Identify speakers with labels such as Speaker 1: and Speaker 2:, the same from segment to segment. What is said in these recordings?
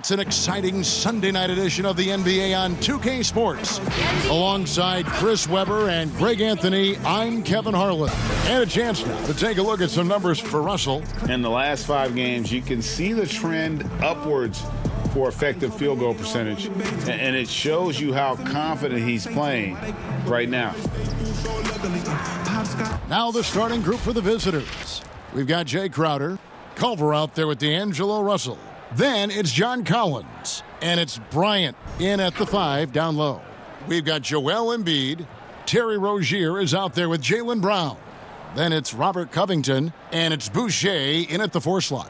Speaker 1: It's an exciting Sunday night edition of the NBA on 2K Sports. Alongside Chris Webber and Greg Anthony, I'm Kevin Harlan. And a chance now to take a look at some numbers for Russell.
Speaker 2: In the last 5 games, you can see the trend upwards for effective field goal percentage. And it shows you how confident he's playing right now.
Speaker 1: Now the starting group for the visitors. We've got Jay Crowder, Culver out there with D'Angelo Russell. Then it's John Collins, and it's Bryant in at the 5 down low. We've got Joel Embiid. Terry Rozier is out there with Jaylen Brown. Then it's Robert Covington, and it's Boucher in at the 4 slot.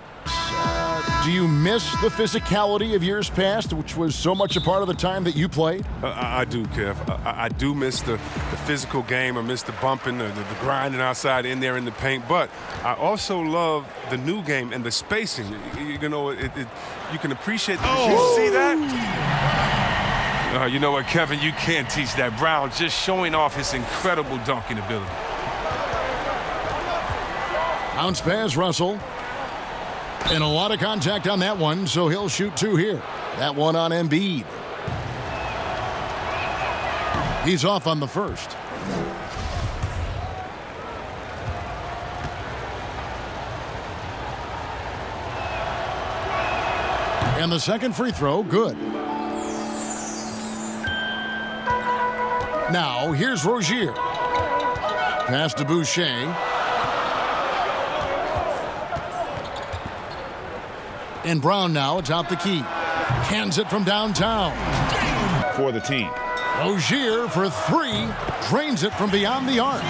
Speaker 1: Do you miss the physicality of years past, which was so much a part of the time that you played?
Speaker 3: I do, Kev. I do miss the physical game. I miss the bumping, the grinding outside in there in the paint. But I also love the new game and the spacing. You know, you can appreciate that. Oh. You see that? You know what, Kevin? You can't teach that. Brown just showing off his incredible dunking ability.
Speaker 1: Bounce pass, Russell. And a lot of contact on that one, so he'll shoot 2 here. That one on Embiid. He's off on the first. And the second free throw, good. Now, here's Rozier. Pass to Boucher. And Brown now atop the key. Hands it from downtown.
Speaker 2: For the team.
Speaker 1: Rozier for 3. Drains it from beyond the arc.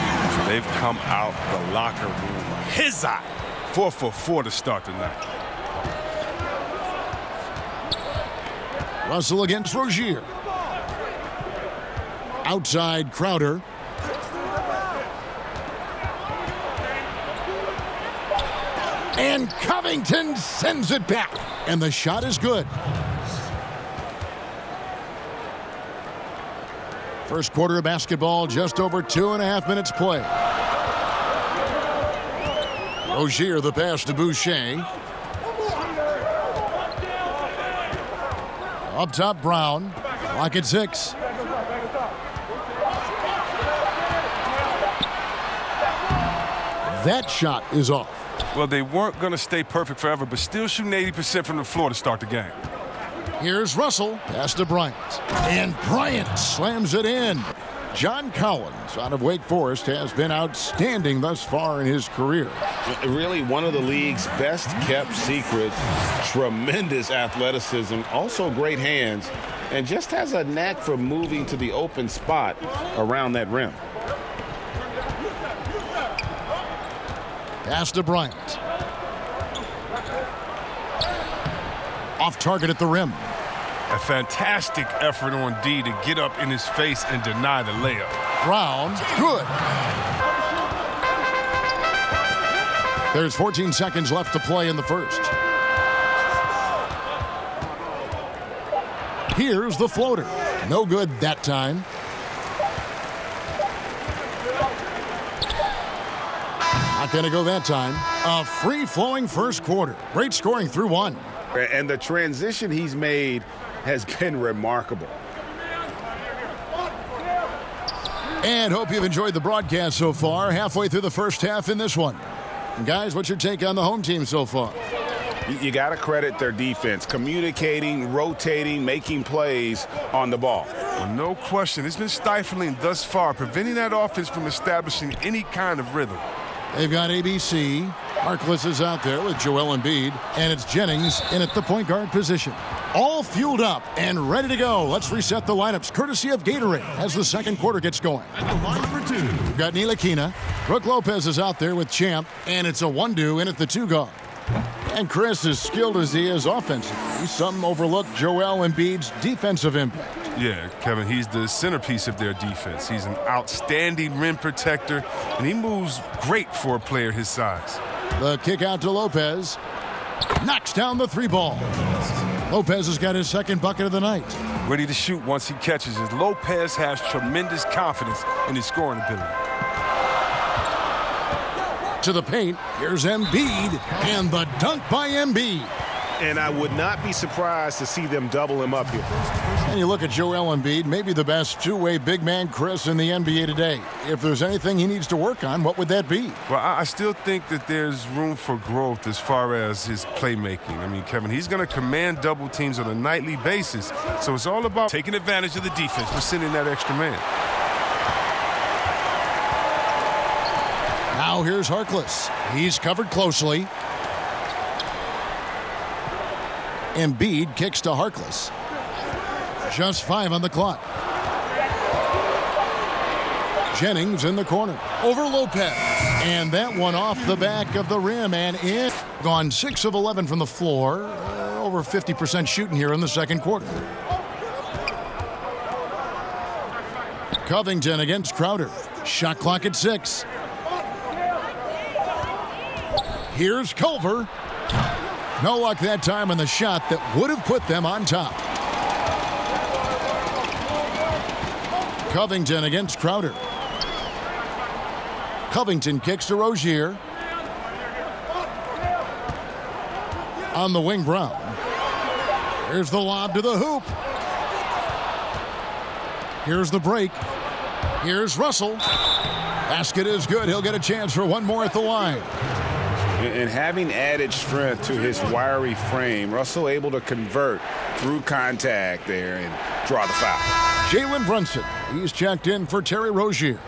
Speaker 3: They've come out the locker room. His eye. 4 for 4 to start tonight.
Speaker 1: Russell against Rozier. Outside Crowder. And Covington sends it back. And the shot is good. First quarter of basketball, just over 2.5 minutes play. Rozier, the pass to Boucher. Up top, Brown. Clock at 6. That shot is off.
Speaker 3: Well, they weren't going to stay perfect forever, but still shooting 80% from the floor to start the game.
Speaker 1: Here's Russell. Pass to Bryant. And Bryant slams it in. John Collins out of Wake Forest has been outstanding thus far in his career.
Speaker 2: Really one of the league's best kept secrets. Tremendous athleticism, also great hands, and just has a knack for moving to the open spot around that rim.
Speaker 1: Pass to Bryant. Off target at the rim.
Speaker 3: A fantastic effort on D to get up in his face and deny the layup.
Speaker 1: Brown, good. There's 14 seconds left to play in the first. Here's the floater. No good that time. Not going to go that time. A free-flowing first quarter. Great scoring through 1.
Speaker 2: And the transition he's made has been remarkable.
Speaker 1: And hope you've enjoyed the broadcast so far. Halfway through the first half in this one. And guys, what's your take on the home team so far?
Speaker 2: You got to credit their defense. Communicating, rotating, making plays on the ball.
Speaker 3: Well, no question. It's been stifling thus far, preventing that offense from establishing any kind of rhythm.
Speaker 1: They've got ABC. Harkless is out there with Joel Embiid. And it's Jennings in at the point guard position. All fueled up and ready to go. Let's reset the lineups, courtesy of Gatorade, as the second quarter gets going.
Speaker 4: And the line for 2.
Speaker 1: We've got Ntilikina. Brook Lopez is out there with Champ. And it's a 1-2 in at the 2 guard. And Chris, as skilled as he is offensively, some overlook Joel Embiid's defensive impact.
Speaker 3: Yeah, Kevin, he's the centerpiece of their defense. He's an outstanding rim protector, and he moves great for a player his size.
Speaker 1: The kick out to Lopez. Knocks down the 3 ball. Lopez has got his second bucket of the night.
Speaker 3: Ready to shoot once he catches it. Lopez has tremendous confidence in his scoring ability.
Speaker 1: To the paint, here's Embiid, and the dunk by Embiid.
Speaker 2: And I would not be surprised to see them double him up here.
Speaker 1: And you look at Joel Embiid, maybe the best two-way big man, Chris, in the NBA today. If there's anything he needs to work on, what would that be?
Speaker 3: Well, I still think that there's room for growth as far as his playmaking. I mean, Kevin, he's going to command double teams on a nightly basis. So it's all about taking advantage of the defense for sending that extra man.
Speaker 1: Now here's Harkless. He's covered closely. Embiid kicks to Harkless. Just 5 on the clock. Jennings in the corner. Over Lopez. And that one off the back of the rim and in. Gone 6 of 11 from the floor. Over 50% shooting here in the second quarter. Covington against Crowder. Shot clock at 6. Here's Culver. No luck that time on the shot that would have put them on top. Covington against Crowder. Covington kicks to Rozier. On the wing, Brown. Here's the lob to the hoop. Here's the break. Here's Russell. Basket is good. He'll get a chance for one more at the line.
Speaker 2: And having added strength to his wiry frame, Russell able to convert through contact there and draw the foul.
Speaker 1: Jalen Brunson, he's checked in for Terry Rozier.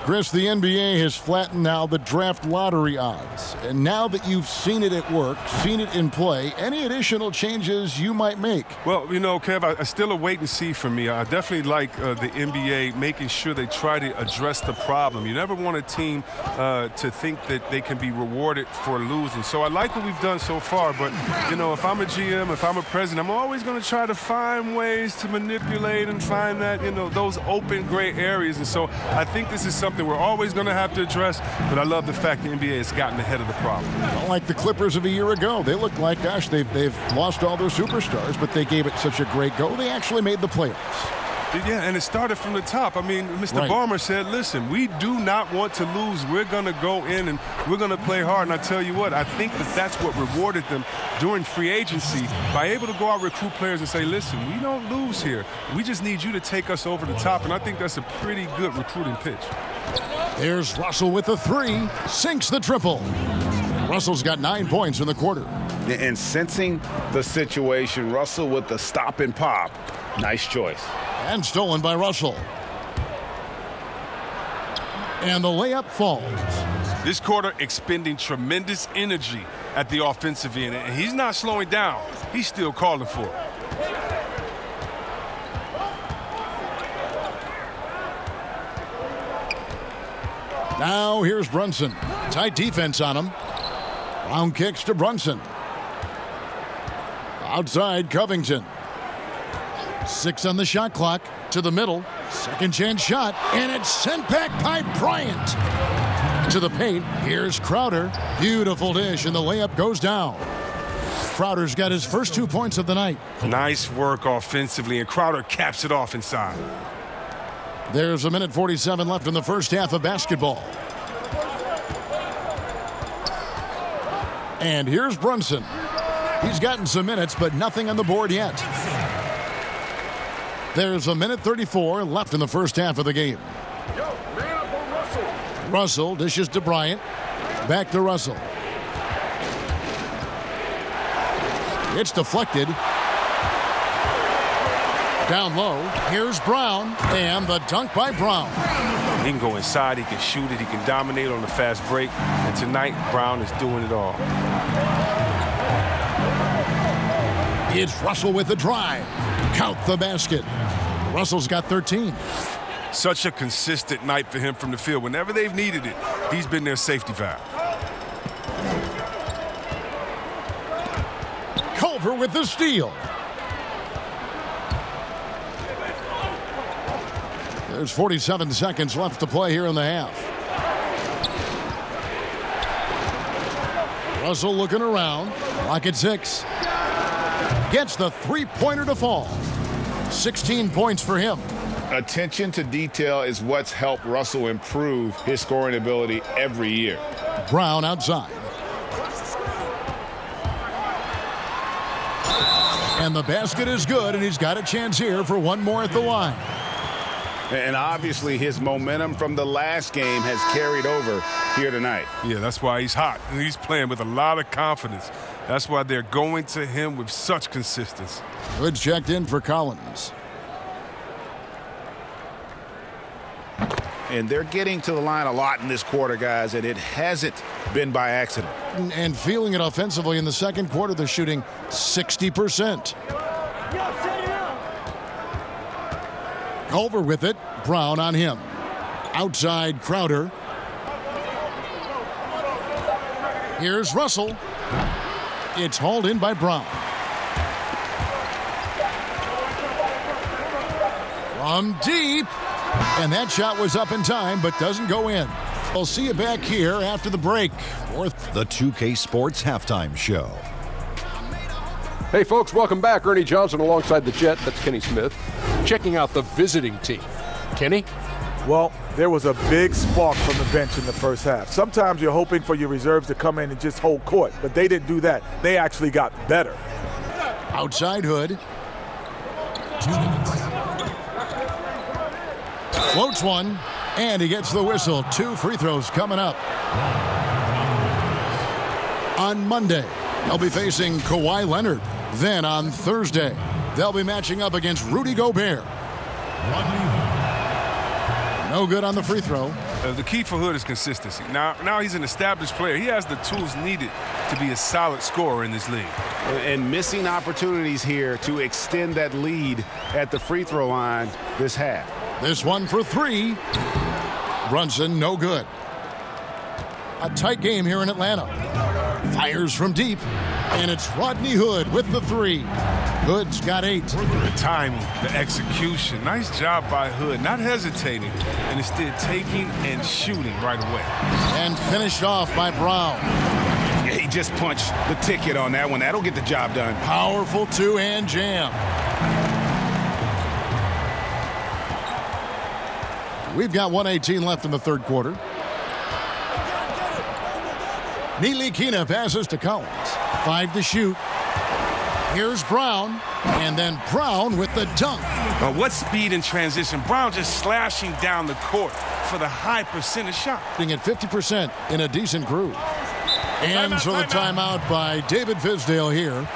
Speaker 1: Chris, the NBA has flattened now the draft lottery odds. And now that you've seen it at work, seen it in play, any additional changes you might make?
Speaker 3: Well, you know, Kev, I still a wait and see for me. I definitely like the NBA making sure they try to address the problem. You never want a team to think that they can be rewarded for losing. So I like what we've done so far. But, you know, if I'm a GM, if I'm a president, I'm always going to try to find ways to manipulate and find that, you know, those open gray areas. And so I think this is something we're always going to have to address, but I love the fact the NBA has gotten ahead of the problem.
Speaker 1: Like the Clippers of a year ago. They look like, gosh, they've lost all their superstars, but they gave it such a great go. They actually made the playoffs.
Speaker 3: Yeah, and it started from the top. I mean, Mr. Barmer said, listen, we do not want to lose. We're going to go in and we're going to play hard. And I tell you what, I think that that's what rewarded them during free agency by able to go out, recruit players and say, listen, we don't lose here. We just need you to take us over the top. And I think that's a pretty good recruiting pitch.
Speaker 1: There's Russell with the 3, sinks the triple. Russell's got 9 points in the quarter.
Speaker 2: And sensing the situation, Russell with the stop and pop. Nice choice.
Speaker 1: And stolen by Russell. And the layup falls.
Speaker 3: This quarter expending tremendous energy at the offensive end. And he's not slowing down. He's still calling for it.
Speaker 1: Now here's Brunson. Tight defense on him. Brown kicks to Brunson. Outside, Covington. 6 on the shot clock. To the middle. Second chance shot. And it's sent back by Bryant. To the paint. Here's Crowder. Beautiful dish, and the layup goes down. Crowder's got his first 2 points of the night.
Speaker 3: Nice work offensively, and Crowder caps it off inside.
Speaker 1: There's a minute 47 left in the first half of basketball. And here's Brunson. He's gotten some minutes, but nothing on the board yet. There's a minute 34 left in the first half of the game. Russell dishes to Bryant. Back to Russell. It's deflected. Down low. Here's Brown. And the dunk by Brown.
Speaker 3: He can go inside. He can shoot it. He can dominate on the fast break. And tonight, Brown is doing it all.
Speaker 1: It's Russell with the drive. Count the basket. Russell's got 13.
Speaker 3: Such a consistent night for him from the field. Whenever they've needed it, he's been their safety valve.
Speaker 1: Culver with the steal. There's 47 seconds left to play here in the half. Russell looking around. Clock at 6. Gets the three-pointer to fall. 16 points for him.
Speaker 2: Attention to detail is what's helped Russell improve his scoring ability every year.
Speaker 1: Brown outside. And the basket is good, and he's got a chance here for one more at the line.
Speaker 2: And obviously his momentum from the last game has carried over here tonight.
Speaker 3: Yeah, that's why he's hot. And he's playing with a lot of confidence. That's why they're going to him with such consistency.
Speaker 1: Good checked in for Collins.
Speaker 2: And they're getting to the line a lot in this quarter, guys, and it hasn't been by accident.
Speaker 1: And feeling it offensively in the second quarter, they're shooting 60%. Culver with it. Brown on him. Outside Crowder. Here's Russell. It's hauled in by Brown. From deep. And that shot was up in time, but doesn't go in. We'll see you back here after the break.
Speaker 4: The 2K Sports Halftime Show.
Speaker 5: Hey, folks, welcome back. Ernie Johnson alongside the Jet. That's Kenny Smith. Checking out the visiting team. Kenny?
Speaker 6: Well, there was a big spark from the bench in the first half. Sometimes you're hoping for your reserves to come in and just hold court, but they didn't do that. They actually got better.
Speaker 1: Outside Hood. Floats one, and he gets the whistle. 2 free throws coming up. On Monday, they'll be facing Kawhi Leonard. Then on Thursday, they'll be matching up against Rudy Gobert. No good on the free throw.
Speaker 3: The key for Hood is consistency. Now he's an established player. He has the tools needed to be a solid scorer in this league.
Speaker 2: And missing opportunities here to extend that lead at the free throw line this half.
Speaker 1: This one for 3. Brunson, no good. A tight game here in Atlanta. Fires from deep, and it's Rodney Hood with the 3. Hood's got 8.
Speaker 3: The timing, the execution. Nice job by Hood, not hesitating, and instead taking and shooting right away.
Speaker 1: And finished off by Brown.
Speaker 2: Yeah, he just punched the ticket on that one. That'll get the job done.
Speaker 1: Powerful 2-hand jam. We've got 1:18 left in the third quarter. Nilikina passes to Collins. 5 to shoot. Here's Brown, and then Brown with the dunk.
Speaker 3: What speed in transition. Brown just slashing down the court for the high percentage shot.
Speaker 1: Being at 50% in a decent groove. And so the timeout by David Fizdale here.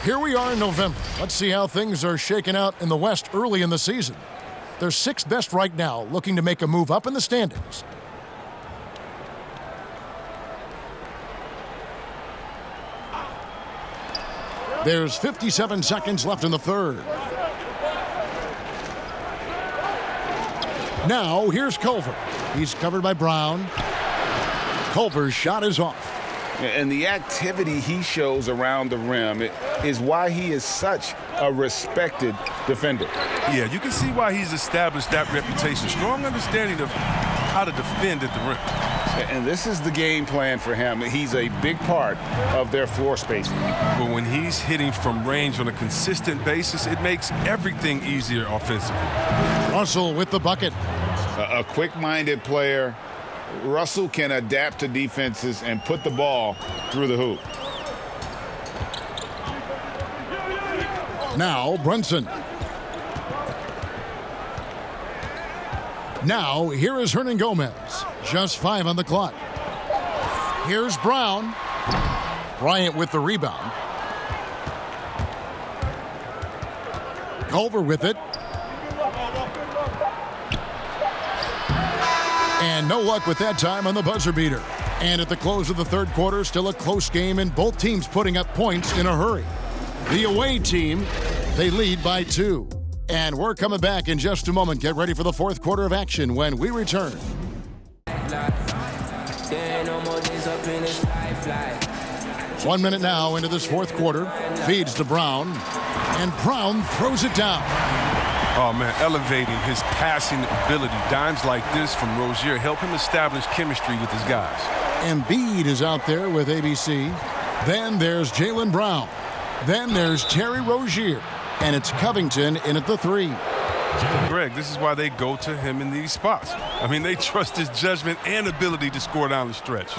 Speaker 1: Here we are in November. Let's see how things are shaking out in the West early in the season. They're 6th best right now, looking to make a move up in the standings. There's 57 seconds left in the third. Now, here's Culver. He's covered by Brown. Culver's shot is off.
Speaker 2: And the activity he shows around the rim is why he is such a respected defender.
Speaker 3: Yeah, you can see why he's established that reputation. Strong understanding of how to defend at the rim.
Speaker 2: And this is the game plan for him. He's a big part of their floor spacing.
Speaker 3: But when he's hitting from range on a consistent basis, it makes everything easier offensively.
Speaker 1: Russell with the bucket.
Speaker 2: A quick-minded player. Russell can adapt to defenses and put the ball through the hoop.
Speaker 1: Now Brunson. Now here is Hernan Gomez. Just 5 on the clock. Here's Brown. Bryant with the rebound. Culver with it. And no luck with that time on the buzzer beater. And at the close of the third quarter, still a close game and both teams putting up points in a hurry. The away team, they lead by 2. And we're coming back in just a moment. Get ready for the fourth quarter of action when we return. 1 minute now into this fourth quarter. Feeds to Brown. And Brown throws it down.
Speaker 3: Oh, man, elevating his passing ability. Dimes like this from Rozier help him establish chemistry with his guys.
Speaker 1: Embiid is out there with ABC. Then there's Jaylen Brown. Then there's Terry Rozier. And it's Covington in at the 3.
Speaker 3: Greg, this is why they go to him in these spots. I mean, they trust his judgment and ability to score down the stretch.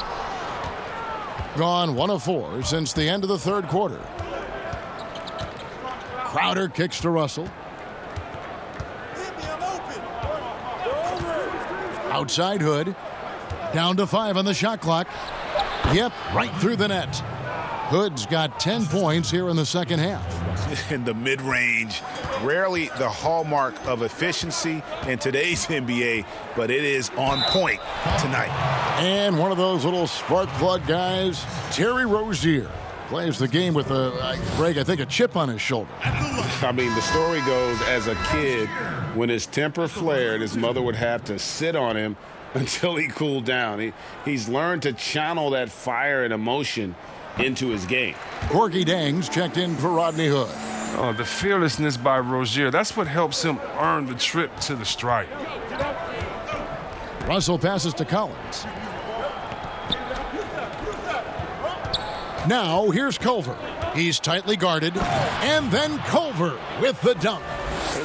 Speaker 1: Gone 1 of 4 since the end of the third quarter. Crowder kicks to Russell. Outside Hood. Down to 5 on the shot clock. Yep, right through the net. Hood's got 10 points here in the second half.
Speaker 2: In the mid-range, rarely the hallmark of efficiency in today's NBA, but it is on point tonight.
Speaker 1: And one of those little spark plug guys, Terry Rozier, plays the game with Greg, I think, a chip on his shoulder.
Speaker 2: I mean, the story goes, as a kid, when his temper flared, his mother would have to sit on him until he cooled down. He's learned to channel that fire and emotion into his game.
Speaker 1: Gorgie Dang's checked in for Rodney Hood.
Speaker 3: Oh, the fearlessness by Rozier, that's what helps him earn the trip to the stripe.
Speaker 1: Russell passes to Collins. Now here's Culver. He's tightly guarded. And then Culver with the dunk.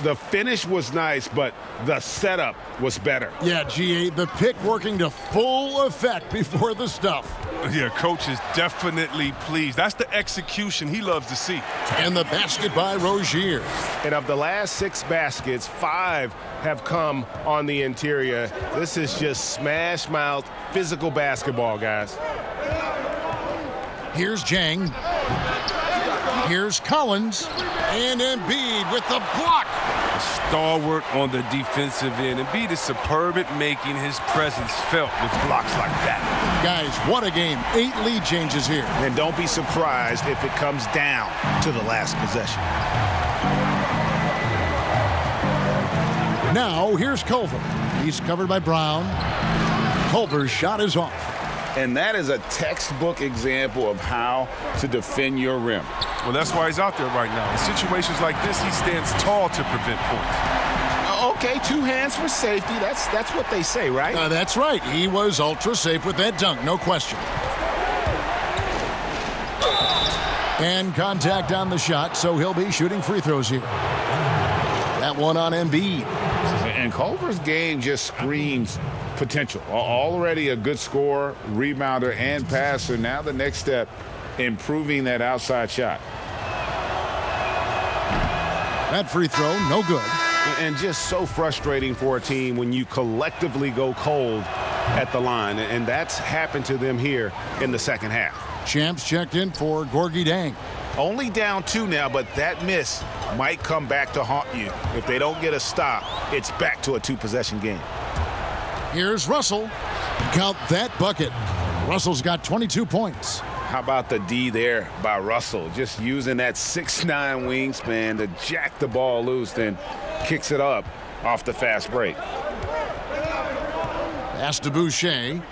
Speaker 2: The finish was nice, but the setup was better.
Speaker 1: Yeah, GA, the pick working to full effect before the stuff.
Speaker 3: Yeah, coach is definitely pleased. That's the execution he loves to see.
Speaker 1: And the basket by Rozier.
Speaker 7: And of the last 6 baskets, 5 have come on the interior. This is just smash mouth, physical basketball, guys.
Speaker 1: Here's Jang. Here's Collins. And Embiid with the block.
Speaker 3: A stalwart on the defensive end. Embiid is superb at making his presence felt with blocks like that.
Speaker 1: Guys, what a game. 8 lead changes here.
Speaker 7: And don't be surprised if it comes down to the last possession.
Speaker 1: Now, here's Culver. He's covered by Brown. Culver's shot is off.
Speaker 2: And that is a textbook example of how to defend your rim.
Speaker 3: Well, that's why he's out there right now. In situations like this, he stands tall to prevent points.
Speaker 7: Okay, 2 hands for safety. That's what they say, right?
Speaker 1: That's right. He was ultra safe with that dunk, no question. And contact on the shot, so he'll be shooting free throws here. That one on Embiid.
Speaker 2: And Culver's game just screams potential. Already a good scorer, rebounder, and passer. Now the next step, improving that outside shot.
Speaker 1: That free throw, no good.
Speaker 7: And just so frustrating for a team when you collectively go cold at the line. And that's happened to them here in the second half.
Speaker 1: Champs checked in for Gorgie Dang.
Speaker 7: Only down 2 now, but that miss might come back to haunt you. If they don't get a stop, it's back to a 2-possession game.
Speaker 1: Here's Russell. Count that bucket. Russell's got 22 points.
Speaker 2: How about the D there by Russell? Just using that 6'9" wingspan to jack the ball loose, then kicks it up off the fast break.
Speaker 1: Pass to Boucher.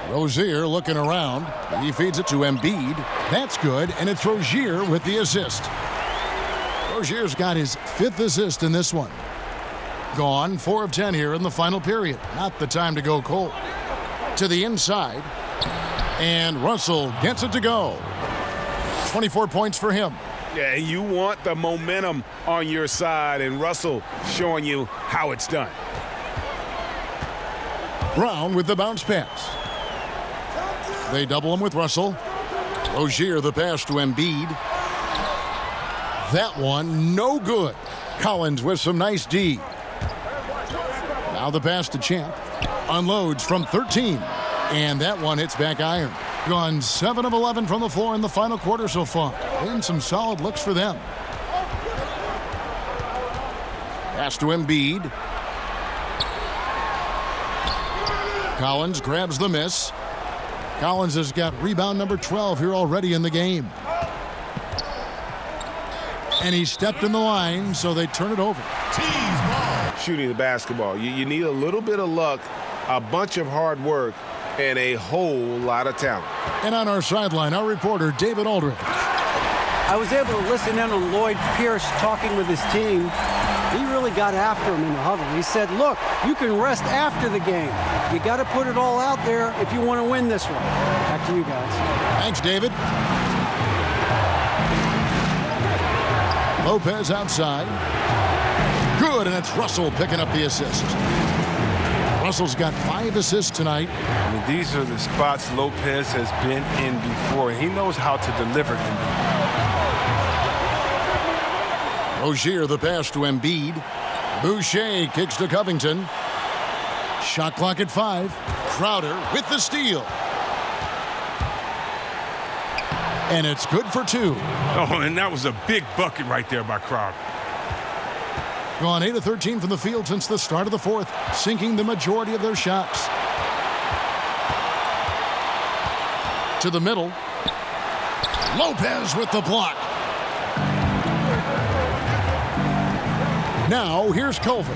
Speaker 1: Rozier looking around. He feeds it to Embiid. That's good, and it's Rozier with the assist. Rozier's got his 5th assist in this one. Gone 4 of 10 here in the final period. Not the time to go cold. To the inside. And Russell gets it to go. 24 points for him.
Speaker 7: Yeah, you want the momentum on your side, and Russell showing you how it's done.
Speaker 1: Brown with the bounce pass. They double him with Russell. Rozier the pass to Embiid. That one, no good. Collins with some nice D. Now the pass to Champ. Unloads from 13. And that one hits back iron. Gone 7 of 11 from the floor in the final quarter so far. And some solid looks for them. Pass to Embiid. Collins grabs the miss. Collins has got rebound number 12 here already in the game. And he stepped in the line, so they turn it over.
Speaker 7: Shooting the basketball. You need a little bit of luck, a bunch of hard work, and a whole lot of talent.
Speaker 1: And on our sideline, our reporter, David Aldridge.
Speaker 8: I was able to listen in on Lloyd Pierce talking with his team. He really got after him in the huddle. He said, look, you can rest after the game. You got to put it all out there if you want to win this one. Back to you guys.
Speaker 1: Thanks, David. Lopez outside. Good, and it's Russell picking up the assist. Russell's got 5 assists tonight.
Speaker 3: I mean, these are the spots Lopez has been in before. He knows how to deliver in them.
Speaker 1: Rozier the pass to Embiid. Boucher kicks to Covington. Shot clock at 5. Crowder with the steal. And it's good for 2.
Speaker 3: Oh, and that was a big bucket right there by Crowder.
Speaker 1: Gone 8 of 13 from the field since the start of the 4th, sinking the majority of their shots. To the middle. Lopez with the block. Now here's Culver.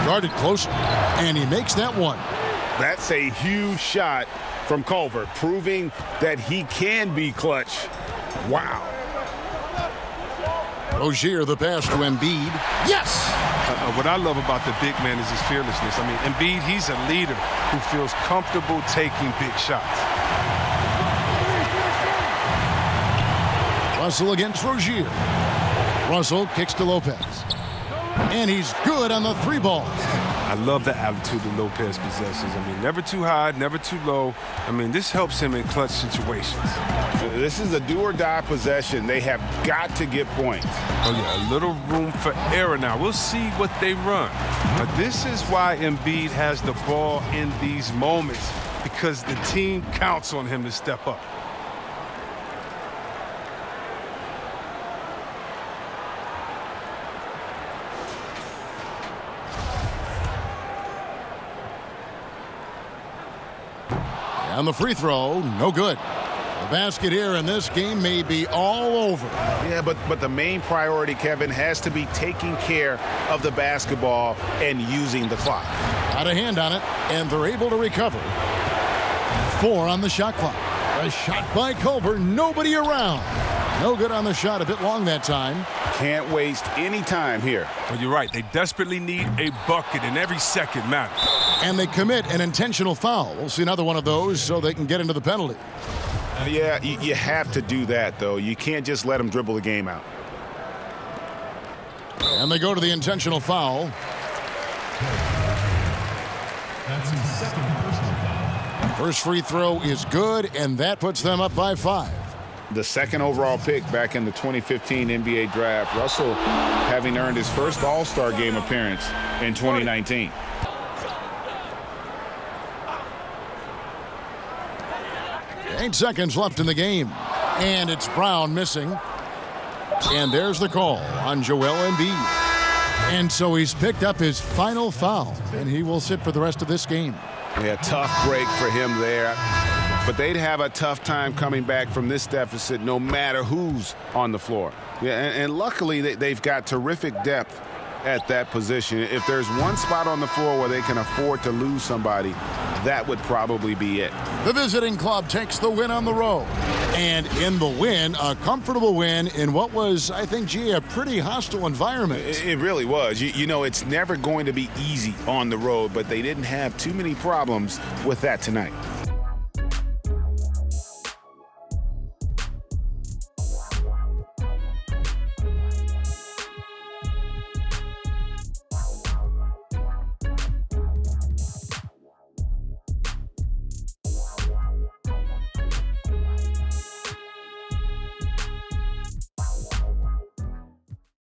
Speaker 1: Guarded closer, and he makes that one.
Speaker 2: That's a huge shot from Culver, proving that he can be clutch. Wow.
Speaker 1: Rozier the pass to Embiid. Yes!
Speaker 3: What I love about the big man is his fearlessness. I mean, Embiid, he's a leader who feels comfortable taking big shots.
Speaker 1: Russell against Rozier. Russell kicks to Lopez. And he's good on the 3 ball.
Speaker 3: I love the attitude that Lopez possesses. I mean, never too high, never too low. I mean, this helps him in clutch situations.
Speaker 2: This is a do-or-die possession. They have got to get points.
Speaker 3: Oh, yeah, a little room for error now. We'll see what they run. But this is why Embiid has the ball in these moments, because the team counts on him to step up.
Speaker 1: On the free throw, no good. The basket here in this game may be all over.
Speaker 2: Yeah, but the main priority, Kevin, has to be taking care of the basketball and using the clock.
Speaker 1: Got a hand on it, and they're able to recover. 4 on the shot clock. A shot by Culver, nobody around. No good on the shot, a bit long that time.
Speaker 2: Can't waste any time here.
Speaker 3: Well, you're right. They desperately need a bucket, and every second matters.
Speaker 1: And they commit an intentional foul. We'll see another one of those so they can get into the penalty.
Speaker 2: Yeah, you have to do that, though. You can't just let them dribble the game out.
Speaker 1: And they go to the intentional foul.
Speaker 9: That's his second personal foul.
Speaker 1: First free throw is good, and that puts them up by 5.
Speaker 2: The second overall pick back in the 2015 NBA draft. Russell having earned his first All-Star game appearance in 2019.
Speaker 1: Eight seconds left in the game. And it's Brown missing. And there's the call on Joel Embiid. And so he's picked up his final foul, and he will sit for the rest of this game.
Speaker 2: Yeah, tough break for him there. But they'd have a tough time coming back from this deficit no matter who's on the floor. Yeah, and luckily they've got terrific depth at that position. If there's one spot on the floor where they can afford to lose somebody, that would probably be it.
Speaker 1: The visiting club takes the win on the road. And in the win, a comfortable win in what was, I think, a pretty hostile environment.
Speaker 2: It really was. You know, it's never going to be easy on the road, but they didn't have too many problems with that tonight.